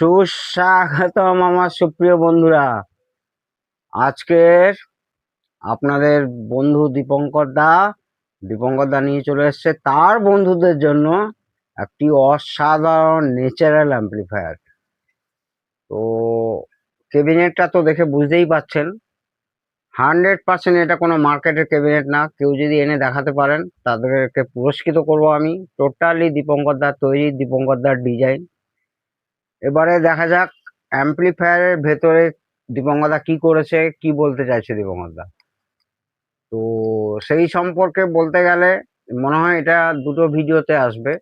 সুস্বাগতম আমার সুপ্রিয় বন্ধুরা। আজকের আপনাদের বন্ধু দীপঙ্কর দা নিয়ে চলে এসেছে তার বন্ধুদের জন্য একটি অসাধারণ ন্যাচারাল অ্যাম্পলিফায়ার। তো ক্যাবিনেটটা তো দেখে বুঝতেই পাচ্ছেন 100% এটা কোনো মার্কেটের ক্যাবিনেট না। কেউ যদি এনে দেখাতে পারেন তাদেরকে পুরস্কৃত করব আমি। টোটালি দীপঙ্কর দার তৈরি, দীপঙ্কর দার ডিজাইন। এবারে দেখা যাক অ্যাম্পলিফায়ারের ভেতরে দীপঙ্কর দা কি করেছে, কি বলতে চাইছে দীপঙ্কর দা। তো সেই সম্পর্কে বলতে গেলে মনে হয় এটা দুটো ভিডিওতে আসবে।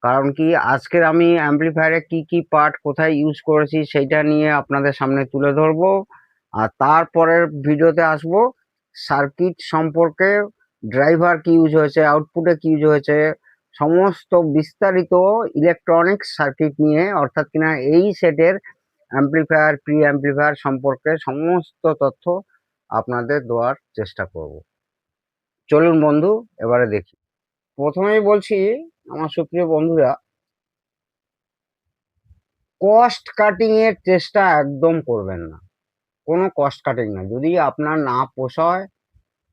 কারণ কি, আজকের আমি অ্যাম্পলিফায়ারে কি কি পার্ট কোথায় ইউজ করেছি সেইটা নিয়ে আপনাদের সামনে তুলে ধরবো। আর তারপরের ভিডিওতে আসবো সার্কিট সম্পর্কে, ড্রাইভার কি ইউজ হয়েছে, আউটপুটে কি ইউজ হয়েছে, সমস্ত বিস্তারিত ইলেকট্রনিক্স সার্কিট নিয়ে, অর্থাৎ কিনা এই সেটের অ্যাম্পলিফায়ার প্রি অ্যাম্পলিফায়ার সম্পর্কে সমস্ত তথ্য আপনাদের দেওয়ার চেষ্টা করব। চলুন বন্ধু, এবারে দেখি। প্রথমেই বলছি আমার সুপ্রিয় বন্ধুরা, কস্ট কাটিং এর চেষ্টা একদম করবেন না। কোনো কস্ট কাটিং না। যদি আপনার না পোষায়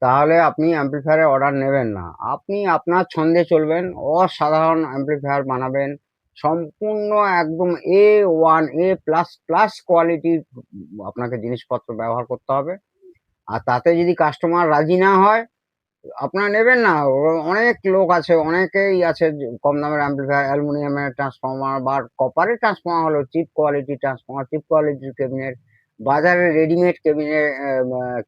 তাহলে আপনি অ্যাম্পলিফায়ারের অর্ডার নেবেন না। আপনি আপনার ছন্দে চলবেন, অসাধারণ অ্যাম্পলিফায়ার বানাবেন, সম্পূর্ণ একদম A1 A++ কোয়ালিটির আপনাকে জিনিসপত্র ব্যবহার করতে হবে। আর তাতে যদি কাস্টমার রাজি না হয় আপনারা নেবেন না। অনেক লোক আছে, অনেকেই আছে কম দামের অ্যাম্পলিফায়ার, অ্যালুমিনিয়ামের ট্রান্সফর্মার বা কপারের ট্রান্সফর্মার হলো চিপ কোয়ালিটি ট্রান্সফর্মার, চিপ কোয়ালিটির কেবিনেট, বাজারে রেডিমেড কেবিনের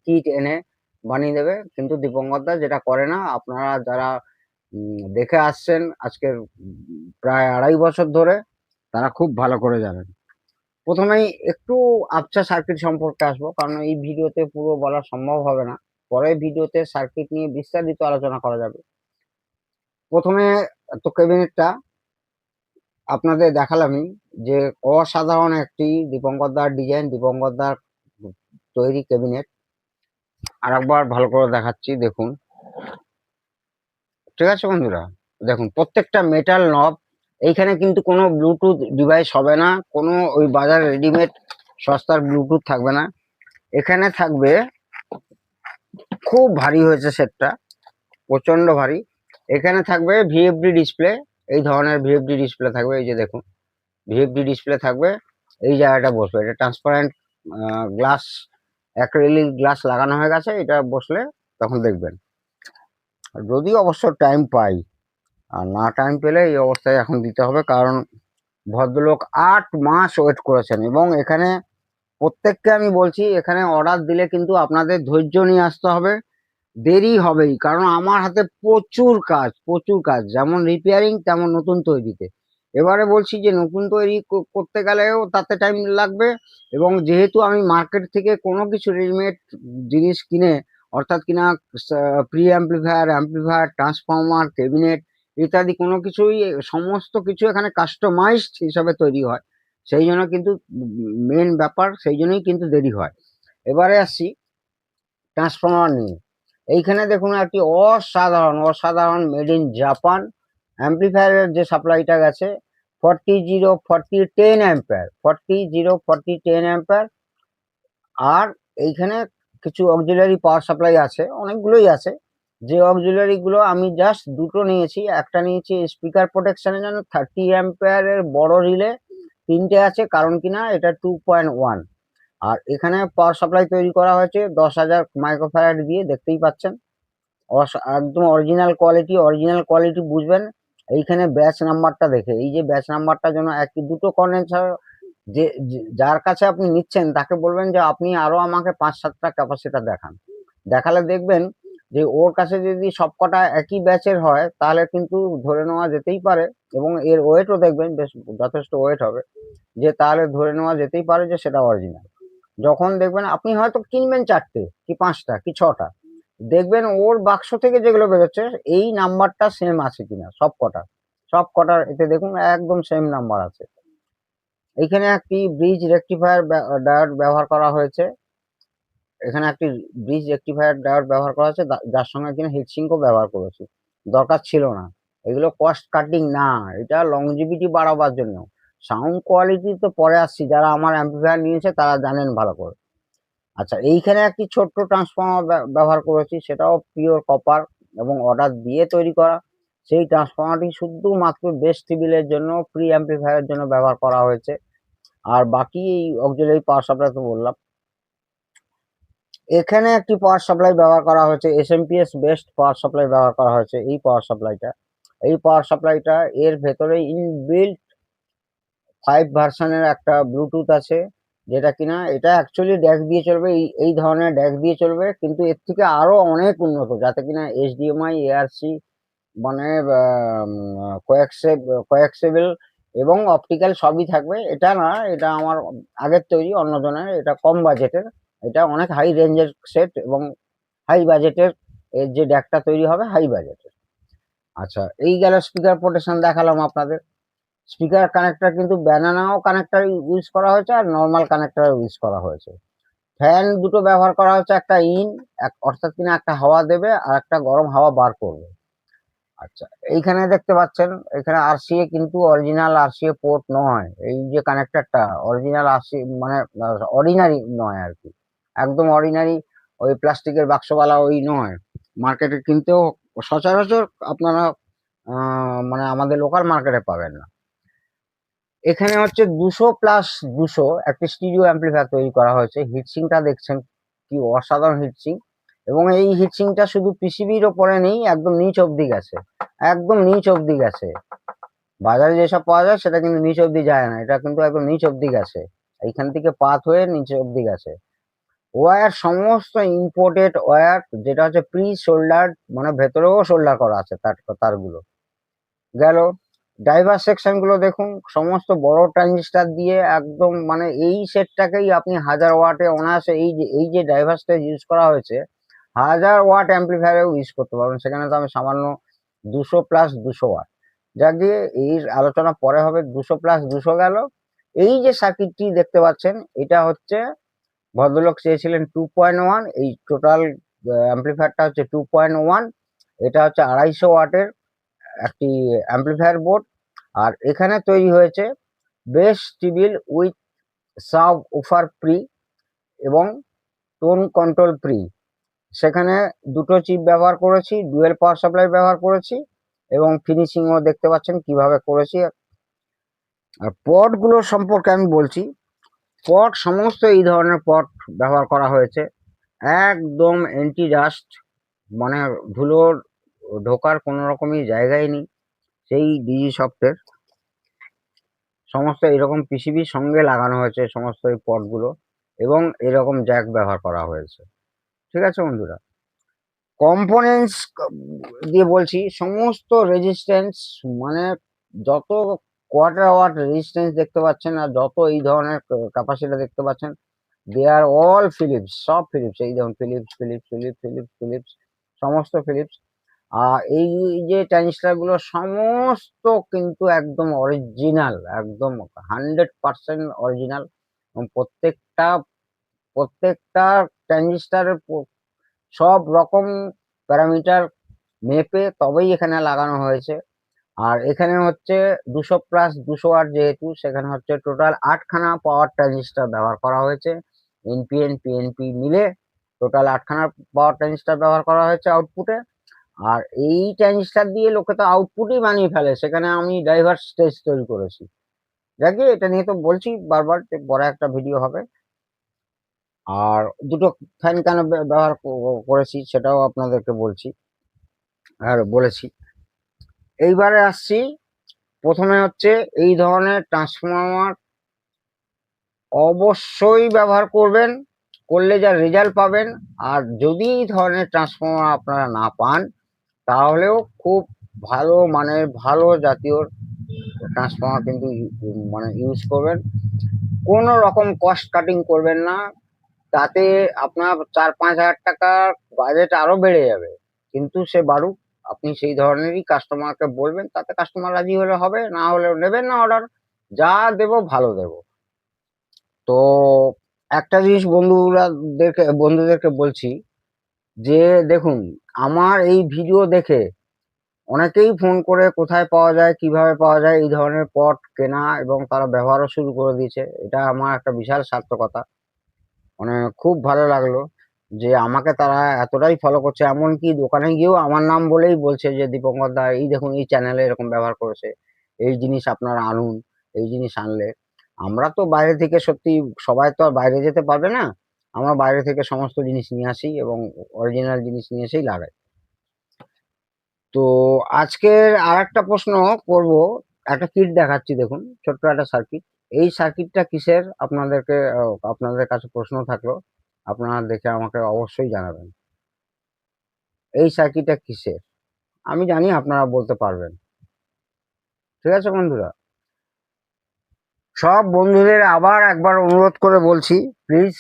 কিট এনে বানিয়ে দেবে। কিন্তু দীপঙ্কর দা যেটা করে না, আপনারা যারা দেখে আসছেন আজকের প্রায় 2.5 বছর ধরে, তারা খুব ভালো করে জানেন। প্রথমেই একটু আবছা সার্কিট সম্পর্কে আসবো, কারণ এই ভিডিওতে পুরো বলা সম্ভব হবে না। পরের ভিডিওতে সার্কিট নিয়ে বিস্তারিত আলোচনা করা যাবে। প্রথমে তো ক্যাবিনেটটা আপনাদের দেখালামই, যে অসাধারণ একটি দীপঙ্কর দার ডিজাইন, দীপঙ্কর দার তৈরি ক্যাবিনেট। আর একবার ভালো করে দেখাচ্ছি, দেখুন। ঠিক আছে বন্ধুরা, দেখুন প্রত্যেকটা মেটাল নব। এইখানে কিন্তু কোনো ব্লুটুথ ডিভাইস হবে না, কোনো ওই বাজার রেডিমেড সস্তার ব্লুটুথ থাকবে না। এখানে থাকবে, খুব ভারী হয়েছে সেটটা, প্রচন্ড ভারী। এখানে থাকবে ভিএফডি ডিসপ্লে, এই ধরনের ভিএফডি ডিসপ্লে থাকবে। এই যে দেখুন, ভিএফডি ডিসপ্লে থাকবে। এই জায়গাটা বসবে, এটা ট্রান্সপারেন্ট গ্লাস, অ্যাক্রিলিক গ্লাস লাগানো হয়ে গেছে। এটা বসলে তখন দেখবেন। যদি অবশ্য টাইম পাই, আর না টাইম পেলে এই অবস্থায় এখন দিতে হবে, কারণ ভদ্রলোক 8 মাস ওয়েট করেছেন। এবং এখানে প্রত্যেককে আমি বলছি, এখানে অর্ডার দিলে কিন্তু আপনাদের ধৈর্য নিয়ে আসতে হবে। দেরি হবেই, কারণ আমার হাতে প্রচুর কাজ, প্রচুর কাজ, যেমন রিপেয়ারিং তেমন নতুন তৈরিতে। এবারে বলছি যে নতুন তৈরি করতে গেলেও তাতে টাইম লাগবে। এবং যেহেতু আমি মার্কেট থেকে কোনো কিছু রেডিমেড জিনিস কিনে, অর্থাৎ কিনা pre amplifier, amplifier, transformer, cabinet ইত্যাদি কোনো কিছুই, সমস্ত কিছু এখানে কাস্টমাইজড হিসাবে তৈরি হয়। সেই জন্য কিন্তু মেন ব্যাপার, সেই জন্যই কিন্তু দেরি হয়। এবারে আসছি ট্রান্সফর্মার নিয়ে। এইখানে দেখুন একটি অসাধারণ অসাধারণ মেড ইন জাপান অ্যাম্পলিফায়ারের যে সাপ্লাইটা গেছে, 40 40 10 অ্যাম্পিয়ার, 40 40 10 অ্যাম্পিয়ার। আর এইখানে কিছু অক্সিলারি পাওয়ার সাপ্লাই আছে, অনেকগুলোই আছে। যে অক্সিলারি গুলো আমি জাস্ট দুটো নিয়েছি। একটা নিয়েছি স্পিকার প্রোটেকশনের জন্য 30 অ্যাম্পিয়ারের বড় রিলে, 3টে আছে, কারণ কিনা এটা 2.1। আর এখানে পাওয়ার সাপ্লাই তৈরি করা হয়েছে 10,000 মাইক্রোফ্যারাড দিয়ে, দেখতেই পাচ্ছেন। একদম অরিজিনাল কোয়ালিটি। অরিজিনাল কোয়ালিটি বুঝবেন এইখানে ব্যাচ নাম্বারটা দেখে। এই যে ব্যাচ নাম্বারটার জন্য একটি দুটো কন্ডেন্সার, যার কাছে আপনি নিচ্ছেন তাকে বলবেন যে আপনি আরো আমাকে 5-7টা ক্যাপাসিটার দেখান। দেখালে দেখবেন যে ওর কাছে যদি সবকটা একই ব্যাচের হয় তাহলে কিন্তু ধরে নেওয়া যেতেই পারে, এবং এর ওয়েটও দেখবেন বেশ যথেষ্ট ওয়েট হবে, যে তাহলে ধরে নেওয়া যেতেই পারে যে সেটা অরিজিনাল। যখন দেখবেন, আপনি হয়তো কিনবেন 4টে কি 5টা কি 6টা, দেখবেন ওর বাক্স থেকে যেগুলো বেরোচ্ছে এই নাম্বারটা সেম আছে কিনা, সব কটার এতে দেখুন একদম সেম নাম্বার আছে। এইখানে একটি ব্রিজ রেকটিফায়ার ডায়োড ব্যবহার করা হয়েছে। এখানে একটি ব্রিজ রেকটিফায়ার ডায়োড ব্যবহার করা হয়েছে, যার সঙ্গে কিনা হিটসিঙ্কও ব্যবহার করেছি। দরকার ছিল না। এগুলো কস্ট কাটিং না, এটা লংজিভিটি বাড়াবার জন্য। সাউন্ড কোয়ালিটি তো পরে আসছি, যারা আমার অ্যাম্পলিফায়ার নিয়েছে তারা জানেন ভালো করে। আচ্ছা, এইখানে একটি ছোট্ট ট্রান্সফর্মার ব্যবহার করেছি, সেটাও পিওর কপার এবং অর্ডার দিয়ে তৈরি করা। সেই ট্রান্সফর্মারটি শুধুমাত্র বেস টেবিলের জন্য, প্রি অ্যাম্পলিফায়ারের জন্য ব্যবহার করা হয়েছে। আর বাকি এই অক্সিলারি পাওয়ার সাপ্লাই তো বললাম। এখানে একটি পাওয়ার সাপ্লাই ব্যবহার করা হয়েছে, এসএমপিএস বেস্ট পাওয়ার সাপ্লাই ব্যবহার করা হয়েছে। এই পাওয়ার সাপ্লাইটা এর ভেতরে ইনবিল্ট 5 ভার্সনের একটা ব্লুটুথ আছে, যেটা কিনা এটা অ্যাকচুয়ালি ড্যাক দিয়ে চলবে, এই ধরনের ড্যাক দিয়ে চলবে, কিন্তু এর থেকে আরো অনেক উন্নত, যাতে কিনা এইচডিএমআই, এআরসি মানে কোয়াক্সেবল এবং অপটিক্যাল সবই থাকবে। এটা না, এটা আমার আগের তৈরি অন্যজনের, এটা কম বাজেটের, এটা অনেক হাই রেঞ্জের সেট এবং হাই বাজেটের। এর যে ড্যাকটা তৈরি হবে হাই বাজেটের। আচ্ছা, এই গেল স্পিকার প্রোটেকশন দেখালাম আপনাদের। স্পিকার কানেক্টর কিন্তু ব্যানানাও কানেক্টর ইউজ করা হয়েছে আর নর্মাল কানেক্টর ইউজ করা হয়েছে। ফ্যান দুটো ব্যবহার করা হচ্ছে, একটা অর্থাৎ কিনা একটা হাওয়া দেবে আর একটা গরম হাওয়া বার করবে। আচ্ছা, এইখানে দেখতে পাচ্ছেন, এখানে আরসিএ কিন্তু অরিজিনাল আরসিএ পোর্ট নয়। এই যে কানেক্টরটা অরিজিনাল আরসি মানে অর্ডিনারি নয় আর কি, একদম অর্ডিনারি ওই প্লাস্টিকের বাক্সওয়ালা ওই নয়। মার্কেটে কিনতেও সচরাচর আপনারা মানে আমাদের লোকাল মার্কেটে পাবেন না। এখানে হচ্ছে 200+200 একটি স্টিরিও অ্যাম্পলিফায়ার তৈরি করা হয়েছে। হিটসিংটা দেখছেন কি অসাধারণ হিটসিং, এবং এই হিটসিংটা শুধু পিসিবির ওপরে নেই, একদম নিচ অব্দি গেছে, একদম নিচ অব্দি গেছে। বাজারে যেসব পাওয়া যায় সেটা কিন্তু নিচ অব্দি যায় না, এটা কিন্তু একদম নিচ অব্দি গেছে, এইখান থেকে পাত হয়ে নিচে অব্দি গেছে। ওয়্যার সমস্ত ইম্পোর্টেড ওয়্যার, যেটা হচ্ছে প্রি শোল্ডার, মানে ভেতরেও শোল্ডার করা আছে তারগুলো। গেল ড্রাইভার সেকশন গুলো দেখুন, সমস্ত বড় ট্রানজিস্টার দিয়ে একদম, মানে এই সেটটাকেই আপনি 1000 ওয়াটে অনায়াসে, এই যে ড্রাইভার স্টেজ ইউজ করা হয়েছে 1000 ওয়াট অ্যাম্পলিফায়ারেও ইউজ করতে পারবেন। সেখানে তো আমি সামান্য 200+200 ওয়াট, যাক দিয়ে এই আলোচনা পরে হবে। 200+200 গেল। এই যে সার্কিটটি দেখতে পাচ্ছেন, এটা হচ্ছে ভদ্রলোক চেয়েছিলেন 2.1, এই টোটাল অ্যাম্পলিফায়ারটা হচ্ছে 2.1। এটা হচ্ছে 250 ওয়াটের একটি অ্যাম্পলিফায়ার বোর্ড। আর এখানে তৈরি হয়েছে base table with sub woofer pre এবং টোন কন্ট্রোল প্রি। সেখানে দুটো চিপ ব্যবহার করেছি, ডুয়েল পাওয়ার সাপ্লাই ব্যবহার করেছি, এবং ফিনিশিংও দেখতে পাচ্ছেন কিভাবে করেছি। আর পটগুলো সম্পর্কে আমি বলছি, পট সমস্ত এই ধরনের পট ব্যবহার করা হয়েছে, একদম অ্যান্টি ডাস্ট, মানে ধুলোর ঢোকার কোনো রকমই জায়গায় নেই। সেই ডিজি সফটের সমস্ত এরকম পিসিবির সঙ্গে লাগানো হয়েছে সমস্ত এই পটগুলো, এবং এরকম জ্যাক ব্যবহার করা হয়েছে। ঠিক আছে বন্ধুরা, কম্পোনেন্টস দিয়ে বলছি, সমস্ত রেজিস্ট্যান্স, মানে যত কোয়ার্টার ওয়াট রেজিস্ট্যান্স দেখতে পাচ্ছেন আর যত এই ধরনের ক্যাপাসিটি দেখতে পাচ্ছেন, দে আর অল ফিলিপস, সব ফিলিপস। এই যেমন Philips Philips Philips Philips Philips, সমস্ত ফিলিপস। আর এই যে ট্রানজিস্টার গুলো সমস্ত কিন্তু একদম অরিজিনাল, একদম 100% অরিজিনাল, এবং প্রত্যেকটা ট্রানজিস্টারের সব রকম প্যারামিটার মেপে তবেই এখানে লাগানো হয়েছে। আর এখানে হচ্ছে 200+200 ওয়াট, যেহেতু সেখানে হচ্ছে টোটাল 8খানা পাওয়ার ট্রানজিস্টার ব্যবহার করা হয়েছে, এনপিএন পিএনপি মিলে টোটাল 8খানা পাওয়ার ট্রানজিস্টার ব্যবহার করা হয়েছে আউটপুটে। আর এই ট্রানজিস্টার দিয়ে লোকে তো আউটপুটই বানিয়ে ফেলে, সেখানে আমি ড্রাইভার স্টেজ তৈরি করেছি। দেখি এটা নিয়ে তো বলছি বারবার, বড় একটা ভিডিও হবে। আর দুটো ফ্যান কেন ব্যবহার করেছি সেটাও আপনাদেরকে বলছি আর বলেছি। এইবারে আসছি, প্রথমে হচ্ছে এই ধরনের ট্রান্সফরমার অবশ্যই ব্যবহার করবেন, করলে যা রেজাল্ট পাবেন। আর যদি এই ধরনের ট্রান্সফরমার আপনারা না পান, তাহলেও খুব ভালো মানের ভালো জাতীয় ট্রান্সফরমার কিন্তু মানে ইউজ করবেন। কোনো রকম কস্ট কাটিং করবেন না, তাতে আপনার 4-5 হাজার টাকার বাজেট আরো বেড়ে যাবে। কিন্তু সে বাড়ুক, আপনি সেই ধরনেরই কাস্টমারকে বলবেন, তাতে কাস্টমার রাজি হলে হবে, না হলে নেবেন না অর্ডার। যা দেব ভালো দেব। তো একটা জিনিস বন্ধুদেরকে বলছি যে দেখুন, আমার এই ভিডিও দেখে অনেকেই ফোন করে কোথায় পাওয়া যায়, কিভাবে পাওয়া যায়, এই ধরনের পট কেনা এবং তারা ব্যবহারও শুরু করে দিয়েছে। এটা আমার একটা বিশাল সার্থকতা, মানে খুব ভালো লাগলো যে আমাকে তারা এতটাই ফলো করছে, এমনকি দোকানে গিয়েও আমার নাম বলেই বলছে যে দীপঙ্কর দা এই দেখুন এই চ্যানেলে এরকম ব্যবহার করেছে, এই জিনিস আপনারা আনুন, এই জিনিস আনলে। আমরা তো বাইরে থেকে সত্যি সবাই তো আর বাইরে যেতে পারবে না, আমরা বাইরে থেকে সমস্ত জিনিস নিয়ে আসি এবং অরিজিনাল জিনিস নিয়ে এসেই লাগাই। তো আজকের আর একটা প্রশ্ন করব, একটা কিট দেখাচ্ছি দেখুন, ছোট্ট একটা সার্কিট। এই সার্কিটটা কিসের আপনাদেরকে আপনাদের কাছে প্রশ্ন থাকলো, আপনারা দেখে আমাকে অবশ্যই জানাবেন এই সার্কিটটা কিসের। আমি জানি আপনারা বলতে পারবেন। ঠিক আছে বন্ধুরা, সব বন্ধুদের আবার একবার অনুরোধ করে বলছি, প্লিজ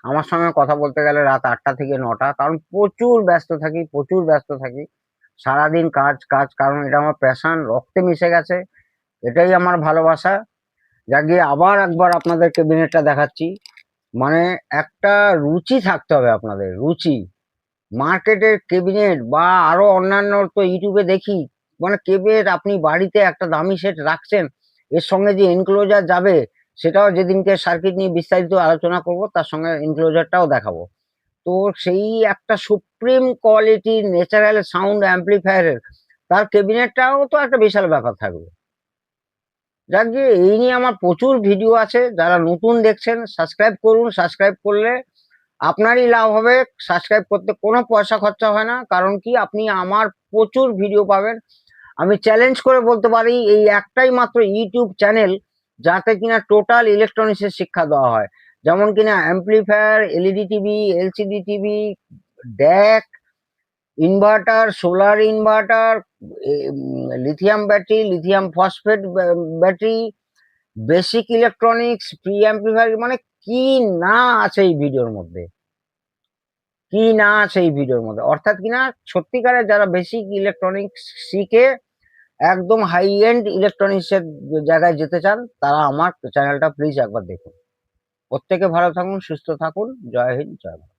আমার সঙ্গে কথা বলতে গেলে রাত 8টা থেকে 9টা, কারণ প্রচুর ব্যস্ত থাকি, প্রচুর ব্যস্ত থাকি, সারাদিন কাজ কাজ, কারণ এটা আমার প্যাশন, রক্তে মিশে গেছে, এটাই আমার ভালোবাসা। যাকে আবার একবার আপনাদের ক্যাবিনেটটা দেখাচ্ছি, মানে একটা রুচি থাকতে হবে আপনাদের, রুচি। মার্কেটের ক্যাবিনেট বা আরো অন্যান্য তো ইউটিউবে দেখি, মানে ক্যাবিনেট আপনি বাড়িতে একটা দামি সেট রাখছেন, এর সঙ্গে যে এনক্লোজার যাবে সেটাও যেদিনকে সার্কিট নিয়ে বিস্তারিত আলোচনা করব তার সঙ্গে এনক্লোজারটাও দেখাবো। তো সেই একটা সুপ্রিম কোয়ালিটির ন্যাচারাল সাউন্ড অ্যাম্পলিফায়ারের তার ক্যাবিনেটটাও তো একটা বিশাল ব্যাপার থাকবে। যাক গিয়ে এই নিয়ে আমার প্রচুর ভিডিও আছে, যারা নতুন দেখছেন সাবস্ক্রাইব করুন, সাবস্ক্রাইব করলে আপনারই লাভ হবে। সাবস্ক্রাইব করতে কোনো পয়সা খরচা হয় না, কারণ কি আপনি আমার প্রচুর ভিডিও পাবেন। আমি চ্যালেঞ্জ করে বলতে পারি এই একটাই মাত্র ইউটিউব চ্যানেল যাতে কিনা টোটাল ইলেকট্রনিক্সের শিক্ষা দেওয়া হয়, যেমন কিনা amplifier, LED TV, LCD TV, DAC, inverter, solar inverter, lithium battery, lithium phosphate battery, basic electronics, pre amplifier, মানে কি না আছে এই ভিডিওর মধ্যে, কি না আছে এই ভিডিওর মধ্যে। অর্থাৎ কিনা সত্যিকারের যারা বেসিক ইলেকট্রনিক্স শিখে একদম হাই এন্ড ইলেকট্রনিক্স এর জায়গায় যেতে চান, তারা আমার চ্যানেলটা প্লিজ একবার দেখুন। প্রত্যেকে ভালো থাকুন, সুস্থ থাকুন, জয় হিন্দ, জয় ভারত।